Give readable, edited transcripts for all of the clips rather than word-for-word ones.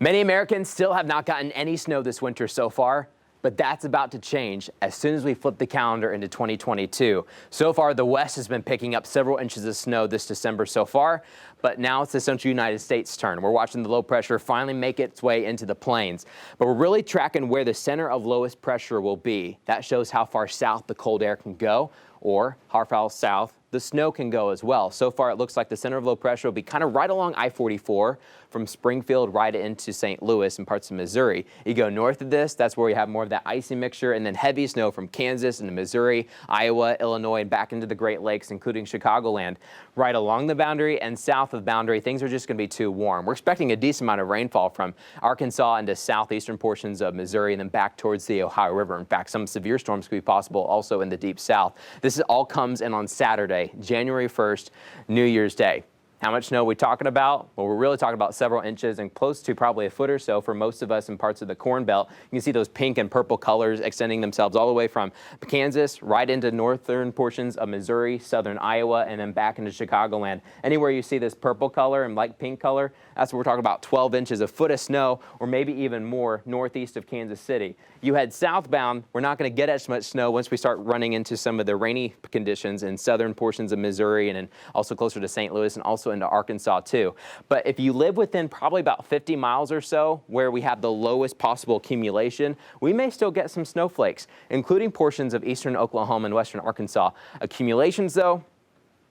Many Americans still have not gotten any snow this winter so far, but that's about to change as soon as we flip the calendar into 2022. So far, the West has been picking up several inches of snow this December so far, but now it's the central United States' turn. We're watching the low pressure finally make its way into the plains, but we're really tracking where the center of lowest pressure will be. That shows how far south the cold air can go, or how far south the snow can go as well. So far, it looks like the center of low pressure will be kind of right along I-44 from Springfield right into St. Louis and parts of Missouri. You go north of this, that's where we have more of that icy mixture, and then heavy snow from Kansas into Missouri, Iowa, Illinois, and back into the Great Lakes, including Chicagoland. Right along the boundary and south of the boundary, things are just going to be too warm. We're expecting a decent amount of rainfall from Arkansas into southeastern portions of Missouri and then back towards the Ohio River. In fact, some severe storms could be possible also in the deep south. This all comes in on Saturday, January 1st, New Year's Day. How much snow are we talking about? Well, we're really talking about several inches and close to probably a foot or so for most of us in parts of the Corn Belt. You can see those pink and purple colors extending themselves all the way from Kansas right into northern portions of Missouri, southern Iowa, and then back into Chicagoland. Anywhere you see this purple color and light pink color, that's what we're talking about, 12 inches, a foot of snow, or maybe even more northeast of Kansas City. You head southbound, we're not going to get as much snow once we start running into some of the rainy conditions in southern portions of Missouri and then also closer to St. Louis and also into Arkansas too. But if you live within probably about 50 miles or so where we have the lowest possible accumulation, we may still get some snowflakes, including portions of eastern Oklahoma and western Arkansas. Accumulations though,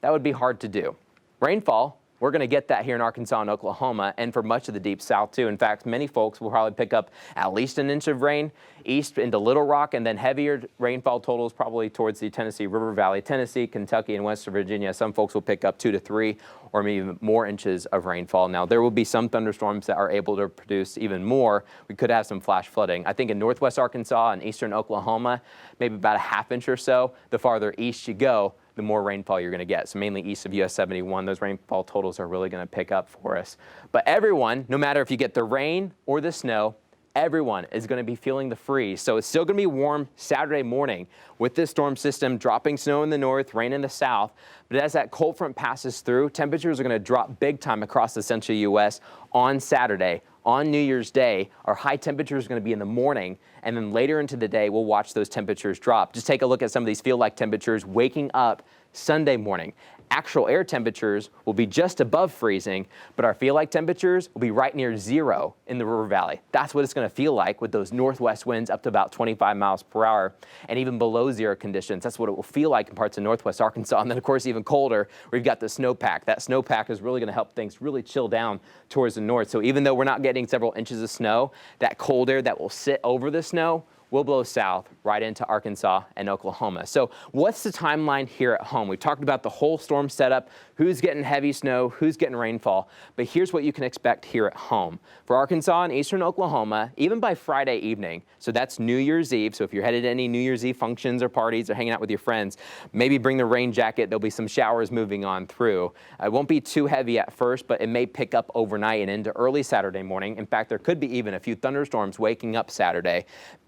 that would be hard to do. Rainfall, we're going to get that here in Arkansas and Oklahoma and for much of the deep south too. In fact, many folks will probably pick up at least an inch of rain east into Little Rock, and then heavier rainfall totals probably towards the Tennessee River Valley, Tennessee, Kentucky, and West Virginia. Some folks will pick up 2 to 3 or maybe even more inches of rainfall. Now, there will be some thunderstorms that are able to produce even more. We could have some flash flooding. I think in northwest Arkansas and eastern Oklahoma, maybe about a half inch or so. The farther east you go, the more rainfall you're going to get. So mainly east of US 71, those rainfall totals are really going to pick up for us. But everyone, no matter if you get the rain or the snow, everyone is going to be feeling the freeze. So it's still going to be warm Saturday morning with this storm system dropping snow in the north, rain in the south. But as that cold front passes through, temperatures are going to drop big time across the central U.S. on Saturday. On New Year's Day, our high temperature is going to be in the morning, and then later into the day, we'll watch those temperatures drop. Just take a look at some of these feel-like temperatures waking up Sunday morning. Actual air temperatures will be just above freezing, but our feel-like temperatures will be right near zero in the River Valley. That's what it's going to feel like with those northwest winds up to about 25 miles per hour and even below zero conditions. That's what it will feel like in parts of northwest Arkansas. And then, of course, even colder, we've got the snowpack. That snowpack is really going to help things really chill down towards the north. So even though we're not getting several inches of snow, that cold air that will sit over the snow will blow south right into Arkansas and Oklahoma. So what's the timeline here at home? We talked about the whole storm setup, who's getting heavy snow, who's getting rainfall, but here's what you can expect here at home. For Arkansas and eastern Oklahoma, even by Friday evening, so that's New Year's Eve, so if you're headed to any New Year's Eve functions or parties or hanging out with your friends, maybe bring the rain jacket. There'll be some showers moving on through. It won't be too heavy at first, but it may pick up overnight and into early Saturday morning. In fact, there could be even a few thunderstorms waking up Saturday.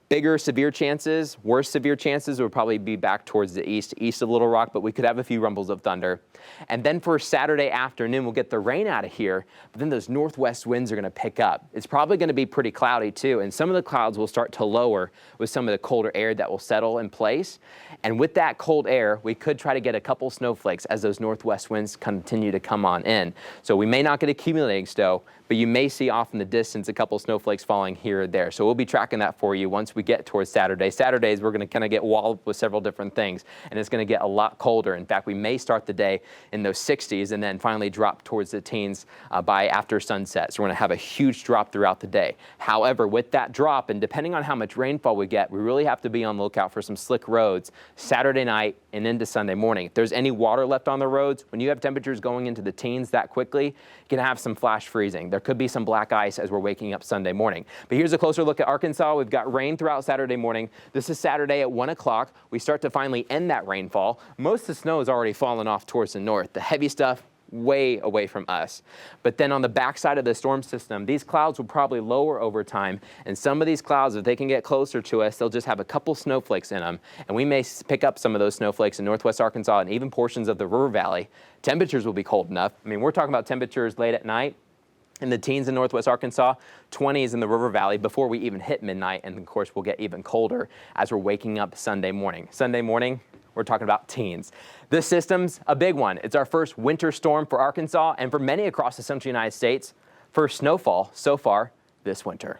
Bigger severe chances, worse severe chances would probably be back towards the east of Little Rock, but we could have a few rumbles of thunder. And then for Saturday afternoon, we'll get the rain out of here, but then those northwest winds are going to pick up. It's probably going to be pretty cloudy too, and some of the clouds will start to lower with some of the colder air that will settle in place. And with that cold air, we could try to get a couple snowflakes as those northwest winds continue to come on in. So we may not get accumulating snow, but you may see off in the distance a couple snowflakes falling here or there. So we'll be tracking that for you once we get towards Saturday. Saturdays, we're going to kind of get walloped with several different things, and it's going to get a lot colder. In fact, we may start the day in those 60s and then finally drop towards the teens by after sunset. So we're going to have a huge drop throughout the day. However, with that drop, and depending on how much rainfall we get, we really have to be on the lookout for some slick roads Saturday night and into Sunday morning. If there's any water left on the roads, when you have temperatures going into the teens that quickly, you can have some flash freezing. There could be some black ice as we're waking up Sunday morning. But here's a closer look at Arkansas. We've got rain throughout Saturday morning. This is Saturday at 1 o'clock. We start to finally end that rainfall. Most of the snow has already fallen off towards the north. The heavy stuff way away from us. But then on the backside of the storm system, these clouds will probably lower over time. And some of these clouds, if they can get closer to us, they'll just have a couple snowflakes in them. And we may pick up some of those snowflakes in northwest Arkansas and even portions of the River Valley. Temperatures will be cold enough. I mean, we're talking about temperatures late at night in the teens in northwest Arkansas, 20s in the River Valley before we even hit midnight. And of course, we'll get even colder as we're waking up Sunday morning. Sunday morning, we're talking about teens. This system's a big one. It's our first winter storm for Arkansas and for many across the central United States. First snowfall so far this winter.